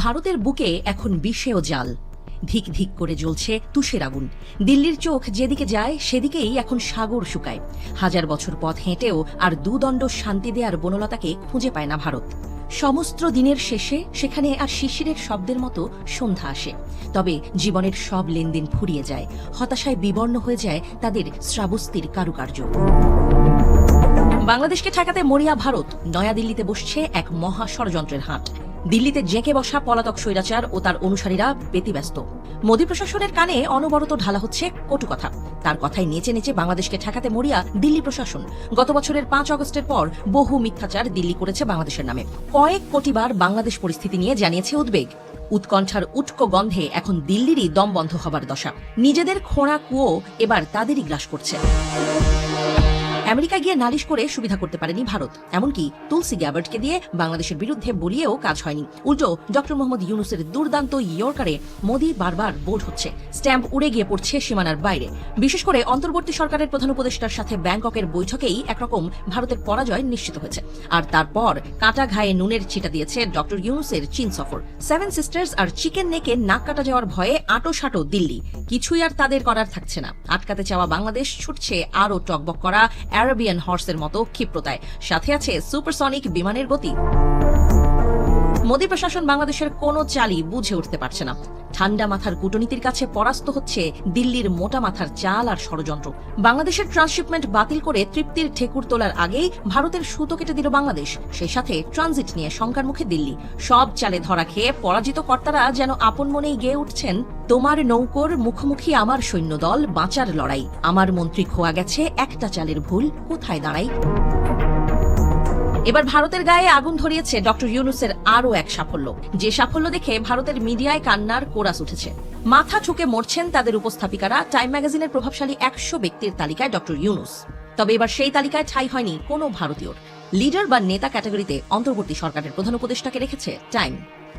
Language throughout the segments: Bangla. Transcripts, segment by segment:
ভারতের বুকে এখন বিষেও জাল। ধিক ধিক করে জ্বলছে তুষের আগুন। দিল্লির চোখ যেদিকে যায় সেদিকেই এখন সাগর শুকায়। হাজার বছর পথ হেঁটেও আর দুদণ্ড শান্তি দেয়ার বনলতাকে খুঁজে পায় না ভারত। সমস্ত দিনের শেষে সেখানে আর শিশিরের শব্দের মতো সন্ধ্যা আসে। তবে জীবনের সব লেনদেন ফুরিয়ে যায়, হতাশায় বিবর্ণ হয়ে যায় তাদের শ্রাবস্তির কারুকার্য। বাংলাদেশকে ঠেকাতে মরিয়া ভারত নয়াদিল্লিতে বসছে এক মহা ষড়যন্ত্রের হাট। দিল্লিতে জেঁকে বসা পলাতক স্বৈরাচার ও তার অনুসারীরা ব্যতিব্যস্ত। মোদী প্রশাসনের কানে অনবরত ঢালা হচ্ছে কটু কথা। তার কথায় নেচে নেচে বাংলাদেশকে ঠেকাতে মরিয়া দিল্লি প্রশাসন। গত বছরের ৫ আগস্টের পর বহু মিথ্যাচার দিল্লি করেছে বাংলাদেশের নামে। কয়েক কোটিবার বাংলাদেশ পরিস্থিতি নিয়ে জানিয়েছে উদ্বেগ। উৎকণ্ঠার উটকো গন্ধে এখন দিল্লিরই দম বন্ধ হবার দশা। নিজেদের খোঁড়া কুয়ো এবার তাদেরই গ্রাস করছে। আমেরিকা গিয়ে নালিশ করে সুবিধা করতে পারেনি ভারত। এমনকি তুলসি গ্যাবার্টকে দিয়ে বাংলাদেশের বিরুদ্ধে বলিয়েও কাজ হয়নি। উল্টো ডক্টর মোহাম্মদ ইউনুসের দুর্দান্ত ইয়র্কারে মোদি বারবার বোল্ড হচ্ছে। স্ট্যাম্প উড়ে গিয়ে পড়ছে সীমানার বাইরে। বিশেষ করে অন্তর্বর্তী সরকারের প্রধান উপদেষ্টার সাথে ব্যাংককের বৈঠকেই একরকম ভারতের পরাজয় নিশ্চিত হয়েছে। আর তারপর কাটা ঘায়ে নুনের ছিটা দিয়েছে ডক্টর ইউনুসের চীন সফর। 7 সিস্টার্স আর চিকেন নেকে নাক কাটা যাওয়ার ভয়ে আঁটো দিল্লি। কিছুই আর তাদের করার থাকছে না। আটকাতে চাওয়া বাংলাদেশ ছুটছে আরও টকবক করা অ্যারাবিয়ান হর্সের মতো ক্ষিপ্রতায়। সাথে আছে সুপারসনিক বিমানের গতি। মোদী প্রশাসন বাংলাদেশের কোনো চালই বুঝে উঠতে পারছে না। ঠান্ডা মাথার কূটনীতির কাছে পরাস্ত হচ্ছে দিল্লির মোটা মাথার চাল আর ষড়যন্ত্র। বাংলাদেশের ট্রান্সশিপমেন্ট বাতিল করে তৃপ্তির ঠেকুর তোলার আগেই ভারতের সুতো কেটে দিল বাংলাদেশ। সেই সাথে ট্রানজিট নিয়ে শঙ্কার মুখে দিল্লি। সব চালে ধরা খেয়ে পরাজিত কর্তারা যেন আপন মনেই গেয়ে উঠছেন, তোমার নৌকোর মুখোমুখি আমার সৈন্যদল, বাঁচার লড়াই। আমার মন্ত্রী খোয়া গেছে, একটা চালের ভুল কোথায় দাঁড়াই। এবার ভারতের গায়ে আগুন ধরিয়েছে ডক্টর ইউনুসের আরও এক সাফল্য। যে সাফল্য দেখে ভারতের মিডিয়ায় কান্নার কোরাস উঠেছে। মাথা ঠুকে মরছেন তাদের উপস্থাপিকারা। টাইম ম্যাগাজিনের প্রভাবশালী 100 ব্যক্তির তালিকায় ডক্টর ইউনুস। তবে এবার সেই তালিকায় ঠাঁই হয়নি কোনো ভারতীয়র। লিডার বা নেতা ক্যাটাগরিতে অন্তর্বর্তী সরকারের প্রধান উপদেষ্টাকে রেখেছে টাইম।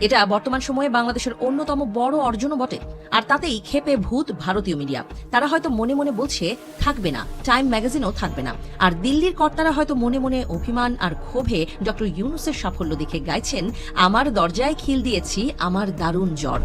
এটা বর্তমান সময়ে বাংলাদেশের অন্যতম বড় অর্জনও বটে। আর তাতেই ক্ষেপে ভূত ভারতীয় মিডিয়া। তারা হয়তো মনে মনে বলছে থাকবে না, টাইম ম্যাগাজিনও থাকবে না। আর দিল্লির কর্তারা হয়তো মনে মনে অভিমান আর ক্ষোভে ডক্টর ইউনুসের সাফল্য দেখে গাইছেন, আমার দরজায় খিল দিয়েছি, আমার দারুণ জ্বর।